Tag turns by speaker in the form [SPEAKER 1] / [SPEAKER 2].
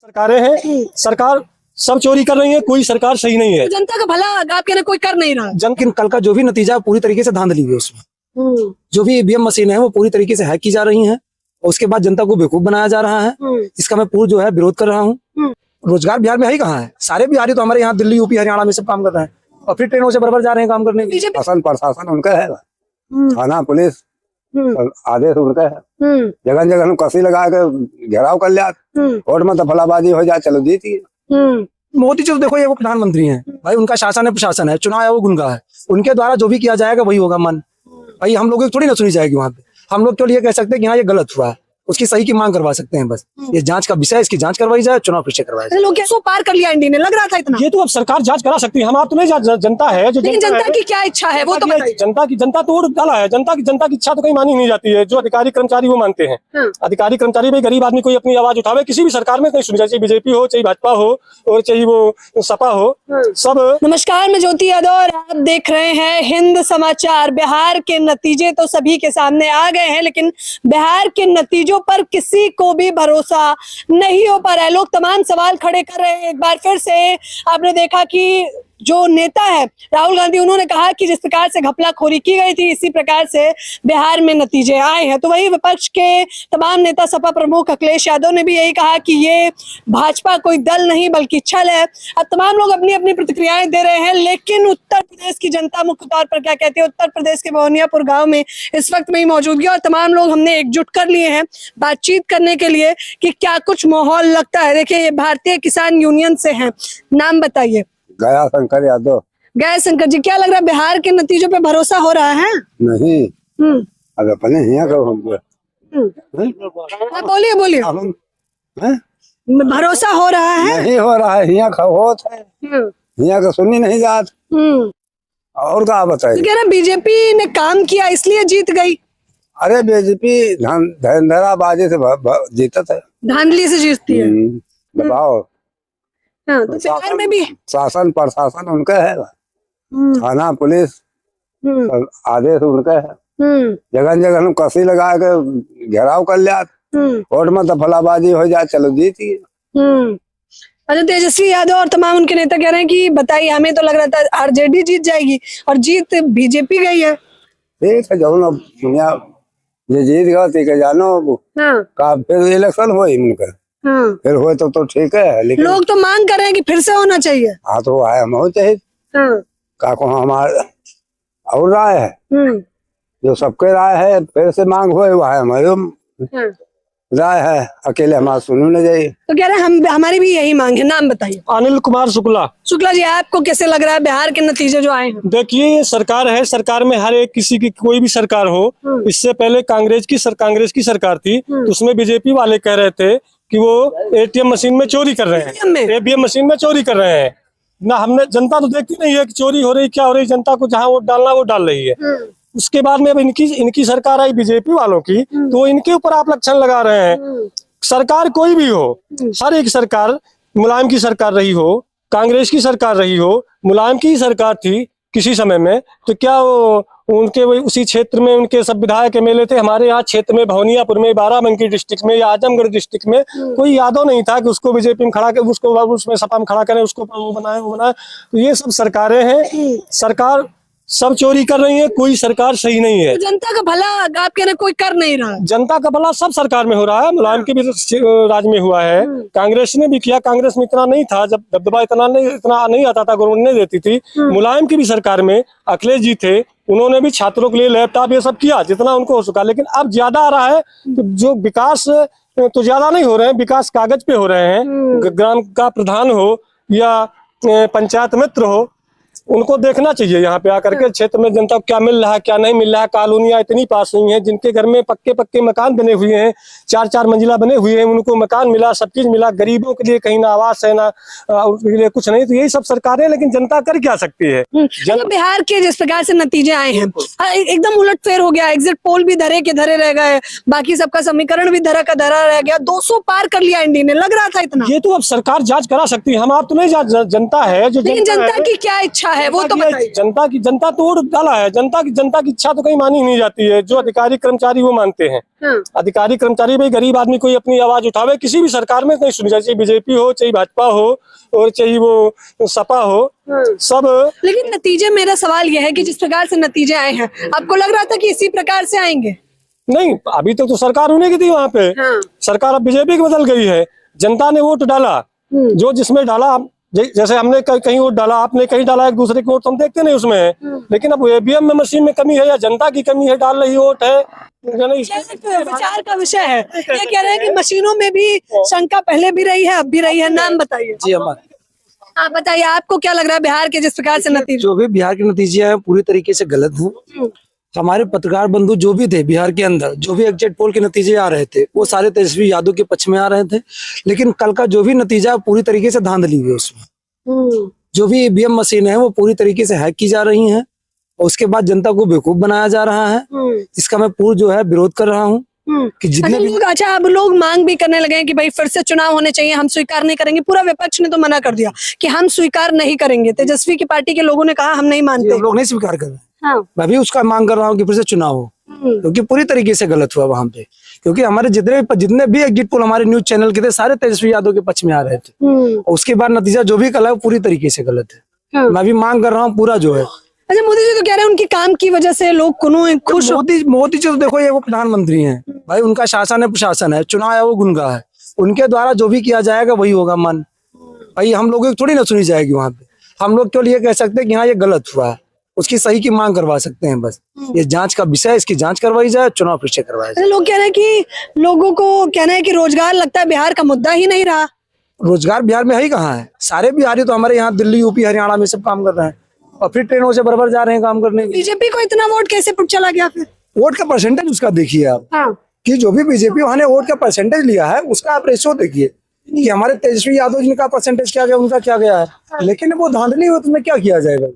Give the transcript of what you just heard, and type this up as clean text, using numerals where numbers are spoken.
[SPEAKER 1] सरकारें हैं, सरकार सब चोरी कर रही है, कोई सरकार सही नहीं है।
[SPEAKER 2] जनता का भला आप कहना कोई कर नहीं रहा।
[SPEAKER 3] लेकिन कल का जो भी नतीजा पूरी तरीके से धांधली हुई है उसमें। जो भी ईवीएम मशीन है वो पूरी तरीके से हैक की जा रही हैं और उसके बाद जनता को बेवकूफ बनाया जा रहा है। इसका मैं पूर्ण जो है विरोध कर रहा हूँ। रोजगार बिहार में है ही कहाँ है? सारे बिहारी तो हमारे यहाँ दिल्ली, यूपी, हरियाणा में सब काम कर रहे हैं और फिर ट्रेनों से बराबर जा रहे हैं काम करने के लिए।
[SPEAKER 4] शासन प्रशासन उनका है, थाना पुलिस आदेश उनका है। जगह जगह कसी लगा के घेराव कर लिया, वोट में दफलाबाजी हो जाए, चलो जीती।
[SPEAKER 3] मोदी जी तो देखो ये वो प्रधानमंत्री हैं भाई, उनका शासन है, प्रशासन है, चुनाव है वो उनका है, उनके द्वारा जो भी किया जाएगा वही होगा। मन भाई हम लोगों की थोड़ी ना सुनी जाएगी वहां पे। हम लोग केवल ये कह सकते हैं कि हाँ ये गलत हुआ है, उसकी सही की मांग करवा सकते हैं बस। ये जांच का विषय, इसकी जांच करवाई जाए, चुनाव फिर से करवाया जाए।
[SPEAKER 2] लोग क्या पार कर लिया एनडीए ने, लग रहा था इतना।
[SPEAKER 1] ये तो अब सरकार जांच करा सकती है, हम आप तो नहीं, जनता है जो।
[SPEAKER 2] लेकिन जनता की क्या इच्छा है वो तो बताइए।
[SPEAKER 1] जनता तो वोट डाला है, जनता की इच्छा तो कहीं मानी नहीं जाती है। जो अधिकारी कर्मचारी वो मानते हैं। अधिकारी कर्मचारी भाई, गरीब आदमी कोई अपनी आवाज उठावे किसी भी सरकार में नहीं सुनी जाए, बीजेपी हो, चाहे भाजपा हो और चाहे वो सपा हो, सब।
[SPEAKER 2] नमस्कार, मैं ज्योति यादव और आप देख रहे हैं हिंद समाचार। बिहार के नतीजे तो सभी के सामने आ गए हैं, लेकिन बिहार के नतीजों पर किसी को भी भरोसा नहीं हो पा रहा है। लोग तमाम सवाल खड़े कर रहे हैं। एक बार फिर से आपने देखा कि जो नेता है राहुल गांधी, उन्होंने कहा कि जिस प्रकार से घपलाखोरी की गई थी इसी प्रकार से बिहार में नतीजे आए हैं। तो वही विपक्ष के तमाम नेता, सपा प्रमुख अखिलेश यादव ने भी यही कहा कि ये भाजपा कोई दल नहीं बल्कि छल है। अब तमाम लोग अपनी अपनी प्रतिक्रियाएं दे रहे हैं, लेकिन उत्तर प्रदेश की जनता मुख्य तौर पर क्या कहती है? उत्तर प्रदेश के मोहनियापुर गाँव में इस वक्त मेरी मौजूदगी और तमाम लोग हमने एकजुट कर लिए हैं बातचीत करने के लिए कि क्या कुछ माहौल लगता है। देखिए, ये भारतीय किसान यूनियन से हैं, नाम बताइए।
[SPEAKER 4] गया शंकर यादव।
[SPEAKER 2] गया शंकर जी, क्या लग रहा है बिहार के नतीजों पे भरोसा हो रहा है?
[SPEAKER 4] नहीं, अब अपने यहाँ
[SPEAKER 2] बोलिए बोलिए। भरोसा हो रहा है?
[SPEAKER 4] नहीं हो रहा है, यहाँ होत है, यहाँ का सुनी नहीं जात। और क्या बताइए?
[SPEAKER 2] कह रहे बीजेपी ने काम किया इसलिए जीत गई।
[SPEAKER 4] अरे बीजेपी धंधराबाजी से जीता है,
[SPEAKER 2] धांधली से जीतती है।
[SPEAKER 4] दबाओ।
[SPEAKER 2] हाँ, तो बिहार में भी
[SPEAKER 4] शासन प्रशासन उनका है, थाना पुलिस आदेश उनका है। जगह जगह कसी लगा के घेराव कर लिया, वोट में दफलाबाजी हो जाए, चलो जीती।
[SPEAKER 2] अच्छा, तेजस्वी यादव और तमाम उनके नेता कह रहे हैं कि बताइए, हमें तो लग रहा था आरजेडी जीत जाएगी और जीत बीजेपी गई है।
[SPEAKER 4] ठीक है, जो दुनिया ये जीत गया ठीक है, जानो का फिर इलेक्शन हो उनका, फिर हो तो ठीक है। लेकिन
[SPEAKER 2] लोग तो मांग कर रहे हैं कि फिर से होना चाहिए।
[SPEAKER 4] हाँ तो आए हम हो चाहिए का को हमारे और राय है, जो सबके राय है फिर से मांग हो, वो है हमारे राय है, अकेले हमारा सुनू न जाइए।
[SPEAKER 2] तो कह रहे हैं हमारी भी यही मांग है। नाम बताइए।
[SPEAKER 1] अनिल कुमार शुक्ला।
[SPEAKER 2] शुक्ला जी, आपको कैसे लग रहा है बिहार के नतीजे जो आए हैं?
[SPEAKER 1] देखिए, सरकार है, सरकार में हर एक किसी की कोई भी सरकार हो, इससे पहले कांग्रेस की सरकार थी, तो उसमें बीजेपी वाले कह रहे थे कि वो एटीएम मशीन में चोरी कर रहे हैं, ईवीएम मशीन में चोरी कर रहे हैं ना। हमने जनता तो देखती नहीं है कि चोरी हो रही क्या हो रही, जनता को जहाँ वोट डालना वो डाल रही है। उसके बाद में अब इनकी सरकार आई बीजेपी वालों की, तो इनके ऊपर आप लक्षण लगा रहे हैं। सरकार कोई भी हो, हर एक सरकार, मुलायम की सरकार रही हो, कांग्रेस की सरकार रही हो, मुलायम की ही सरकार थी किसी समय में, तो क्या वो उनके वही उसी क्षेत्र में उनके सब विधायक एमएलए थे। हमारे यहाँ क्षेत्र में भवनियापुर में, बाराबंकी डिस्ट्रिक्ट में या आजमगढ़ डिस्ट्रिक्ट में कोई यादव नहीं था कि उसको बीजेपी में खड़ा कर, उसको उसमें सपा में खड़ा करें, उसको वो बनाए। तो ये सब सरकारें हैं, सरकार सब चोरी कर रही है, कोई सरकार सही नहीं है।
[SPEAKER 2] तो जनता का भला आप कहना कोई कर नहीं रहा?
[SPEAKER 1] जनता का भला सब सरकार में हो रहा है, मुलायम के भी राज में हुआ है, कांग्रेस ने भी किया। कांग्रेस में इतना नहीं था, जब दबदबा इतना नहीं आता था, गवर्नमेंट नहीं देती थी। मुलायम की भी सरकार में अखिलेश जी थे, उन्होंने भी छात्रों के लिए लैपटॉप ये सब किया जितना उनको हो सका। लेकिन अब ज्यादा आ रहा है, तो जो विकास तो ज्यादा नहीं हो रहे हैं, विकास कागज पे हो रहे हैं। ग्राम का प्रधान हो या पंचायत मित्र हो, उनको देखना चाहिए यहाँ पे आकर के क्षेत्र में जनता को क्या मिल रहा है, क्या नहीं मिल रहा है। कॉलोनियां इतनी पास हुई हैं, जिनके घर में पक्के मकान बने हुए हैं, 4-4 मंजिला बने हुए हैं, उनको मकान मिला, सब चीज मिला। गरीबों के लिए कहीं ना आवास है, ना उनके लिए कुछ नहीं। तो यही सब सरकारें, लेकिन जनता कर क्या सकती है?
[SPEAKER 2] बिहार के जिस प्रकार से नतीजे आए हैं, एकदम उलटफेर हो गया। एग्जिट पोल भी धरे के धरे रह गए, बाकी सबका समीकरण भी धरा का धरा रह गया। 200 पार कर लिया एनडीए ने, लग रहा था इतना।
[SPEAKER 1] ये तो अब सरकार जांच करा सकती है, हम आप तो नहीं, जनता है जो।
[SPEAKER 2] लेकिन जनता की क्या इच्छा है वो तो बताइए।
[SPEAKER 1] जनता तो वोट डाला है, जनता की इच्छा तो कहीं मानी ही नहीं जाती है। जो अधिकारी कर्मचारी वो मानते हैं। अधिकारी कर्मचारी भाई, गरीब आदमी कोई अपनी आवाज उठावे किसी भी सरकार में नहीं सुनी जाती, चाहे बीजेपी हो, चाहे भाजपा हो, और चाहे वो सपा हो, सब।
[SPEAKER 2] लेकिन नतीजे, मेरा सवाल यह है कि जिस प्रकार से नतीजे आए हैं, आपको लग रहा था कि इसी प्रकार से आएंगे?
[SPEAKER 1] नहीं, अभी तक तो सरकार होने की थी वहाँ पे। सरकार अब बीजेपी की बदल गई है। जनता ने वोट डाला, जो जिसमें डाला, जैसे हमने कहीं वोट डाला, आपने कहीं डाला, एक दूसरे की वोट हम देखते नहीं उसमें। लेकिन अब ईवीएम में मशीन में कमी है या जनता की कमी है, डाल रही वोट है,
[SPEAKER 2] विचार का विषय है। ये कह रहे हैं कि मशीनों में भी शंका पहले भी रही है, अब भी रही है। नाम बताइए
[SPEAKER 3] जी अमर,
[SPEAKER 2] आप बताइए, आपको क्या लग रहा है बिहार के जिस प्रकार से नतीजे?
[SPEAKER 3] जो भी बिहार के नतीजे हैं पूरी तरीके से गलत हैं। हमारे पत्रकार बंधु जो भी थे बिहार के अंदर, जो भी एग्जिट पोल के नतीजे आ रहे थे, वो सारे तेजस्वी यादव के पक्ष में आ रहे थे। लेकिन कल का जो भी नतीजा पूरी तरीके से धांधली हुई उसमें। जो भी ईवीएम मशीन है वो पूरी तरीके से हैक की जा रही हैं, और उसके बाद जनता को बेवकूफ बनाया जा रहा है। इसका मैं पूर्ण जो है विरोध कर रहा हूँ कि जितने भी
[SPEAKER 2] अब लोग मांग भी करने लगे हैं कि भाई फिर से चुनाव होने चाहिए, हम स्वीकार नहीं करेंगे। पूरा विपक्ष ने तो मना कर दिया कि हम स्वीकार नहीं करेंगे। तेजस्वी की पार्टी के लोगों ने कहा हम नहीं मानते,
[SPEAKER 3] हम लोग नहीं स्वीकार कर रहे हैं।
[SPEAKER 2] हाँ।
[SPEAKER 3] मैं भी उसका मांग कर रहा हूँ कि फिर से चुनाव हो, क्योंकि पूरी तरीके से गलत हुआ वहां पे। क्योंकि हमारे जितने भी एग्जिट पोल हमारे न्यूज चैनल के थे, सारे तेजस्वी यादव के पक्ष में आ रहे थे। और उसके बाद नतीजा जो भी कल है पूरी तरीके से गलत है। मैं भी मांग कर रहा हूँ पूरा जो है।
[SPEAKER 2] अच्छा, मोदी जी तो कह रहे हैं उनके काम की वजह से लोग खुश।
[SPEAKER 3] मोदी जी तो देखो ये वो प्रधानमंत्री हैं भाई, उनका शासन है, प्रशासन है, चुनाव है वो गुनगा है, उनके द्वारा जो भी किया जाएगा वही होगा। मन भाई हम लोगों की थोड़ी ना सुनी जाएगी वहां पे। हम लोग केवल ये कह सकते हैं कि हाँ ये गलत हुआ है, उसकी सही की मांग करवा सकते हैं बस। ये जांच का विषय है, इसकी जांच करवाई जाए, चुनाव फिर से करवाया जाए।
[SPEAKER 2] लोग कह रहे हैं कि लोगों को कहना है कि रोजगार लगता है बिहार का मुद्दा ही नहीं रहा।
[SPEAKER 3] रोजगार बिहार में है ही कहाँ है? सारे बिहारी तो हमारे यहाँ दिल्ली, यूपी, हरियाणा में सब काम कर रहे हैं, और फिर ट्रेनों से बराबर जा रहे हैं काम करने।
[SPEAKER 2] बीजेपी को इतना वोट कैसे चला गया फिर?
[SPEAKER 3] वोट का परसेंटेज उसका देखिए आप।
[SPEAKER 2] हाँ।
[SPEAKER 3] कि जो भी बीजेपी ने वोट का परसेंटेज लिया है उसका आप रेशियो देखिए कि हमारे तेजस्वी यादव जी का परसेंटेज क्या गया, उनका क्या गया है। लेकिन वो धांधली हो तो उसमें क्या किया जाएगा?